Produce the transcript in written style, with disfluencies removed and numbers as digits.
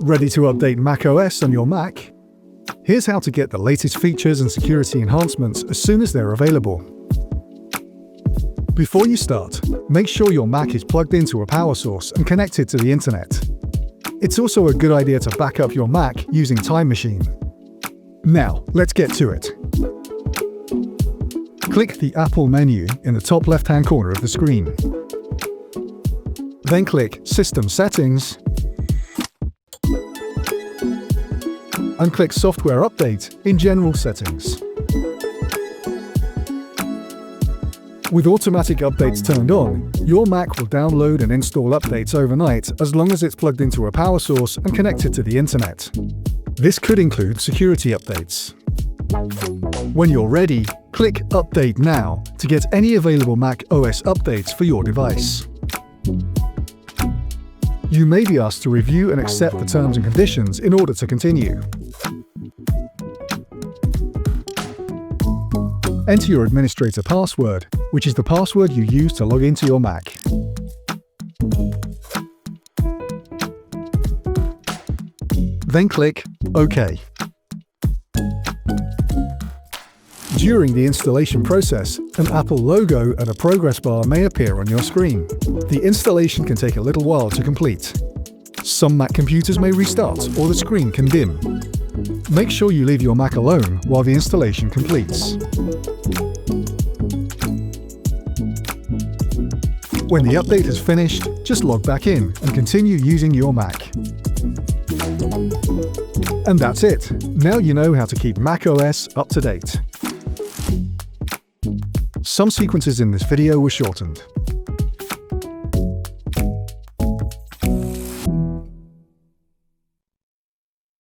Ready to update macOS on your Mac? Here's how to get the latest features and security enhancements as soon as they're available. Before you start, make sure your Mac is plugged into a power source and connected to the internet. It's also a good idea to back up your Mac using Time Machine. Now, let's get to it. Click the Apple menu in the top left-hand corner of the screen. Then click System Settings and click Software Update in General Settings. With automatic updates turned on, your Mac will download and install updates overnight as long as it's plugged into a power source and connected to the internet. This could include security updates. When you're ready, click Update Now to get any available macOS updates for your device. You may be asked to review and accept the terms and conditions in order to continue. Enter your administrator password, which is the password you use to log into your Mac. Then click OK. During the installation process, an Apple logo and a progress bar may appear on your screen. The installation can take a little while to complete. Some Mac computers may restart or the screen can dim. Make sure you leave your Mac alone while the installation completes. When the update is finished, just log back in and continue using your Mac. And that's it. Now you know how to keep macOS up to date. Some sequences in this video were shortened.